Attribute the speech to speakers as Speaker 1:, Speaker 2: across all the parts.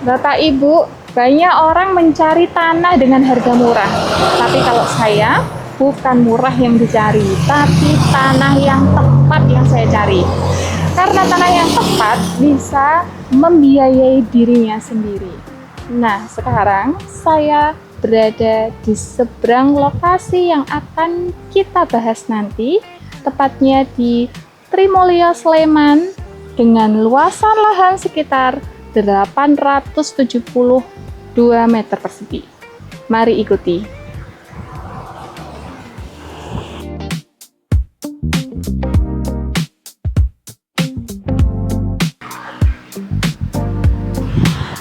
Speaker 1: Bapak Ibu, banyak orang mencari tanah dengan harga murah. Tapi kalau saya, bukan murah yang dicari, tapi tanah yang tepat yang saya cari. Karena tanah yang tepat bisa membiayai dirinya sendiri. Nah, sekarang saya berada di seberang lokasi yang akan kita bahas nanti, tepatnya di Trimulyo, Sleman, dengan luasan lahan sekitar 872 meter persegi. Mari ikuti.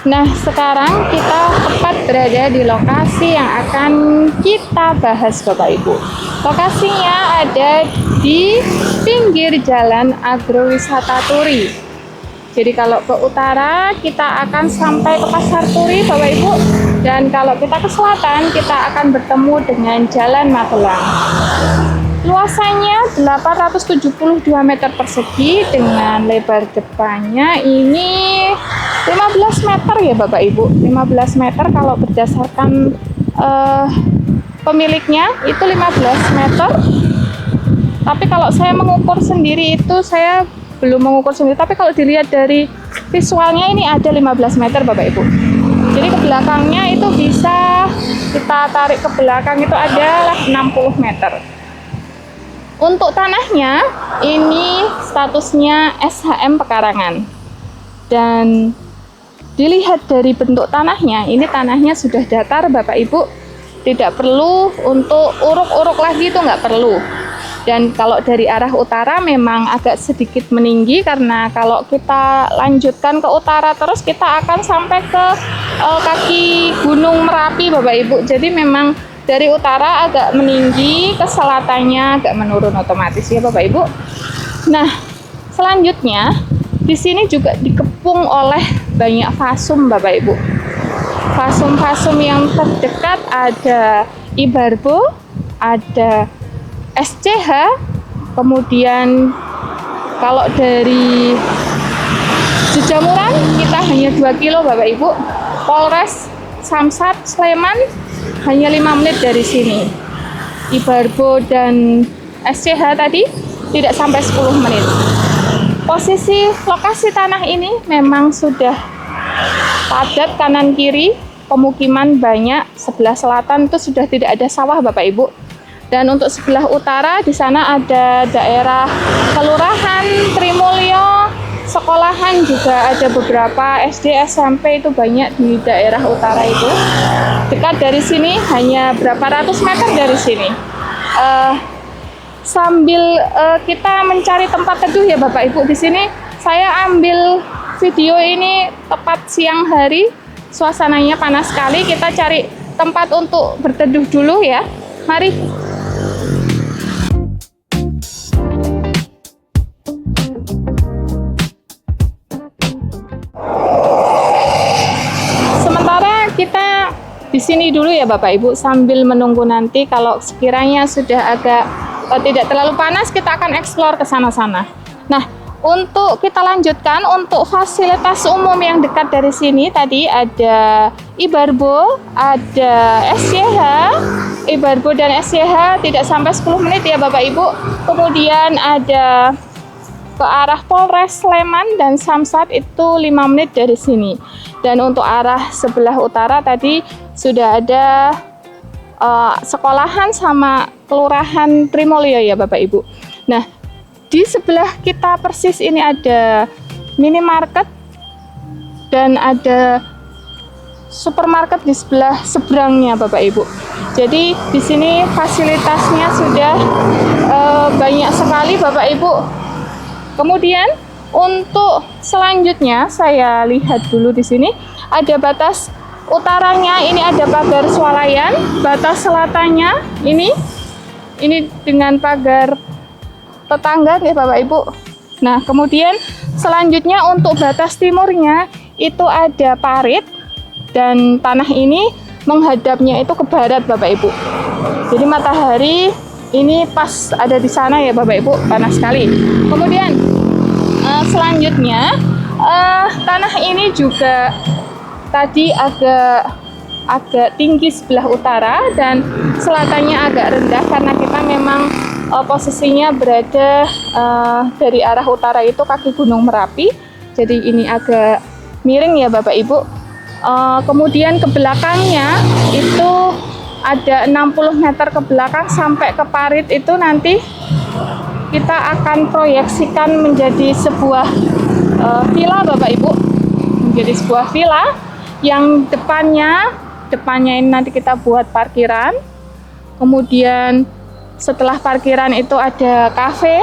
Speaker 1: Nah, sekarang kita tepat berada di lokasi yang akan kita bahas, Bapak Ibu. Lokasinya ada di pinggir jalan agrowisata Turi. Jadi kalau ke utara kita akan sampai ke Pasar Turi, Bapak Ibu. Dan kalau kita ke selatan kita akan bertemu dengan Jalan Magelang. Luasannya 872 meter persegi dengan lebar depannya ini 15 meter ya Bapak Ibu. 15 meter kalau berdasarkan pemiliknya itu 15 meter. Tapi kalau saya mengukur sendiri itu saya belum mengukur sendiri. Tapi kalau dilihat dari visualnya ini ada 15 meter Bapak Ibu. Jadi ke belakangnya itu bisa kita tarik ke belakang itu adalah 60 meter. Untuk tanahnya ini statusnya SHM Pekarangan. Dan dilihat dari bentuk tanahnya, ini tanahnya sudah datar Bapak Ibu. Tidak perlu untuk uruk-uruk lagi, itu nggak perlu. Dan kalau dari arah utara memang agak sedikit meninggi, karena kalau kita lanjutkan ke utara terus kita akan sampai ke kaki Gunung Merapi Bapak Ibu. Jadi memang dari utara agak meninggi, ke selatannya agak menurun otomatis ya Bapak Ibu. Nah, selanjutnya di sini juga dikepung oleh banyak fasum Bapak Ibu. Fasum-fasum yang terdekat ada Ibarbo, ada SCH, kemudian kalau dari Jejamuran kita hanya 2 kilo Bapak Ibu. Polres Samsat Sleman hanya 5 menit dari sini. Ibarbo dan SCH tadi tidak sampai 10 menit. Posisi lokasi tanah ini memang sudah padat kanan kiri, pemukiman banyak. Sebelah selatan itu sudah tidak ada sawah Bapak Ibu. Dan untuk sebelah utara di sana ada daerah kelurahan Trimulyo, sekolahan juga ada beberapa SD, SMP itu banyak di daerah utara itu. Dekat dari sini hanya berapa ratus meter dari sini. Sambil kita mencari tempat teduh ya Bapak Ibu, di sini saya ambil video ini tepat siang hari, suasananya panas sekali. Kita cari tempat untuk berteduh dulu ya. Mari. Kita di sini dulu ya Bapak Ibu, sambil menunggu nanti kalau sekiranya sudah agak tidak terlalu panas kita akan eksplor ke sana-sana. Nah, untuk kita lanjutkan untuk fasilitas umum yang dekat dari sini tadi ada Ibarbo, ada SCH. Ibarbo dan SCH tidak sampai 10 menit ya Bapak Ibu. Kemudian ada ke arah Polres Sleman dan Samsat itu 5 menit dari sini. Dan untuk arah sebelah utara tadi sudah ada sekolahan sama kelurahan Trimulyo ya Bapak Ibu. Nah, di sebelah kita persis ini ada minimarket dan ada supermarket di sebelah seberangnya Bapak Ibu. Jadi di sini fasilitasnya sudah banyak sekali Bapak Ibu. Kemudian untuk selanjutnya saya lihat dulu di sini ada batas utaranya, ini ada pagar swalayan, batas selatannya ini dengan pagar tetangga ya Bapak Ibu. Nah, kemudian selanjutnya untuk batas timurnya itu ada parit dan tanah ini menghadapnya itu ke barat Bapak Ibu. Jadi matahari ini pas ada di sana ya Bapak Ibu, panas sekali. Kemudian selanjutnya tanah ini juga tadi agak tinggi sebelah utara dan selatannya agak rendah karena kita memang posisinya berada dari arah utara itu kaki Gunung Merapi. Jadi ini agak miring ya Bapak Ibu. Kemudian ke belakangnya itu ada 60 meter ke belakang sampai ke parit itu nanti kita akan proyeksikan menjadi sebuah villa Bapak Ibu. Menjadi sebuah villa yang depannya ini nanti kita buat parkiran. Kemudian setelah parkiran itu ada kafe,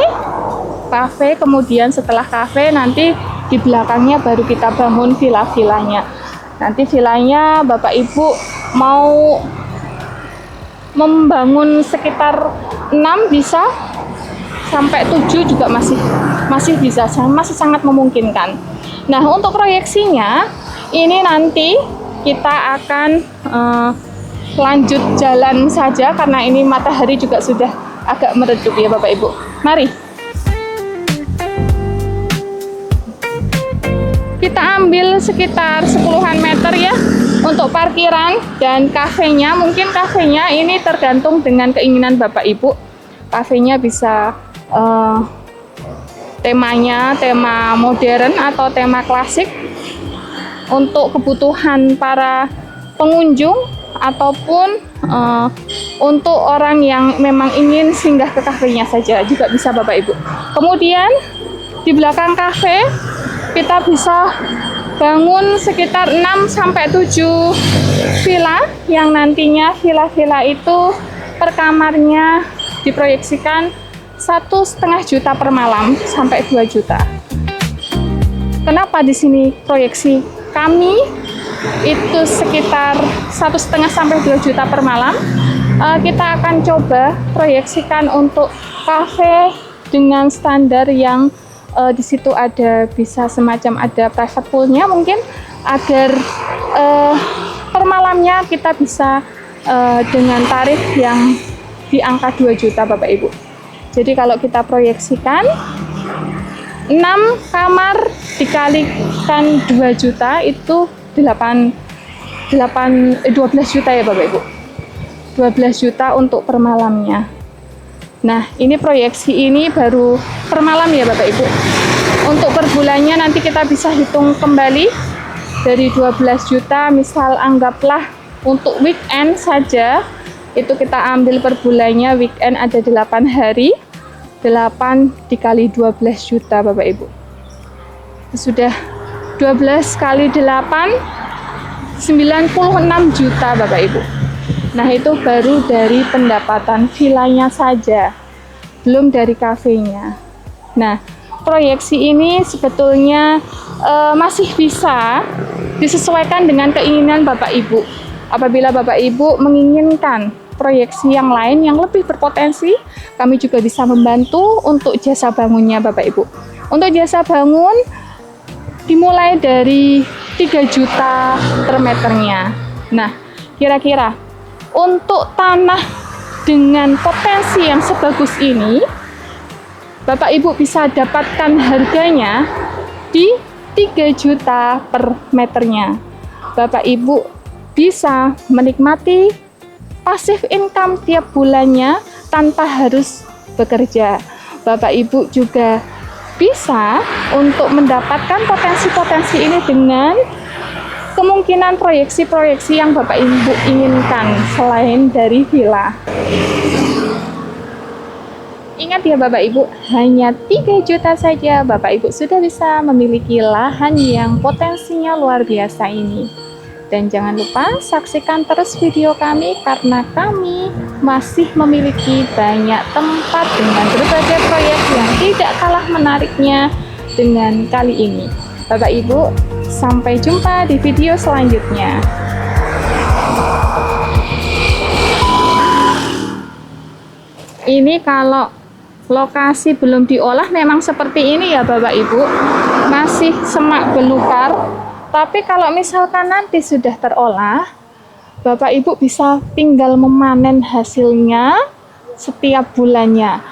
Speaker 1: kemudian setelah kafe nanti di belakangnya baru kita bangun villa-villanya. Nanti villanya Bapak Ibu mau membangun sekitar 6 bisa, sampai 7 juga masih bisa, masih sangat memungkinkan. Nah, untuk proyeksinya ini nanti kita akan lanjut jalan saja karena ini matahari juga sudah agak meredup ya Bapak Ibu. Mari kita ambil sekitar 10-an meter ya untuk parkiran dan kafenya. Mungkin kafenya ini tergantung dengan keinginan Bapak Ibu. Kafenya bisa temanya tema modern atau tema klasik untuk kebutuhan para pengunjung ataupun untuk orang yang memang ingin singgah ke kafenya saja juga bisa Bapak Ibu. Kemudian di belakang kafe kita bisa bangun sekitar 6-7 villa yang nantinya villa-villa itu per kamarnya diproyeksikan 1,5 juta per malam sampai 2 juta. Kenapa di sini proyeksi kami itu sekitar 1,5 sampai 2 juta per malam? Kita akan coba proyeksikan untuk kafe dengan standar yang di situ ada bisa semacam ada private poolnya mungkin agar per malamnya kita bisa dengan tarif yang di angka 2 juta Bapak Ibu. Jadi kalau kita proyeksikan 6 kamar dikalikan 2 juta itu 12 juta ya Bapak Ibu. 12 juta untuk per malamnya. Nah, ini proyeksi ini baru per malam ya Bapak Ibu. Untuk per bulannya nanti kita bisa hitung kembali dari 12 juta, misal anggaplah untuk weekend saja, itu kita ambil per bulannya, weekend ada 8 hari, 8 dikali 12 juta Bapak Ibu. Sudah 12 kali 8, 96 juta Bapak Ibu. Nah, itu baru dari pendapatan villanya saja, belum dari kafenya. Nah, proyeksi ini sebetulnya masih bisa disesuaikan dengan keinginan Bapak Ibu. Apabila Bapak Ibu menginginkan proyeksi yang lain yang lebih berpotensi, kami juga bisa membantu untuk jasa bangunnya Bapak Ibu. Untuk jasa bangun dimulai dari 3 juta per meternya. Nah, kira-kira untuk tanah dengan potensi yang sebagus ini, Bapak Ibu bisa dapatkan harganya di 3 juta per meternya. Bapak Ibu bisa menikmati passive income tiap bulannya tanpa harus bekerja. Bapak Ibu juga bisa untuk mendapatkan potensi-potensi ini dengan kemungkinan proyeksi-proyeksi yang Bapak Ibu inginkan selain dari villa. Ingat ya Bapak Ibu, hanya 3 juta saja Bapak Ibu sudah bisa memiliki lahan yang potensinya luar biasa ini. Dan jangan lupa saksikan terus video kami karena kami masih memiliki banyak tempat dengan berbagai proyek yang tidak kalah menariknya dengan kali ini. Bapak Ibu, sampai jumpa di video selanjutnya. Ini kalau lokasi belum diolah memang seperti ini ya Bapak Ibu, masih semak belukar. Tapi kalau misalkan nanti sudah terolah, Bapak Ibu bisa tinggal memanen hasilnya setiap bulannya.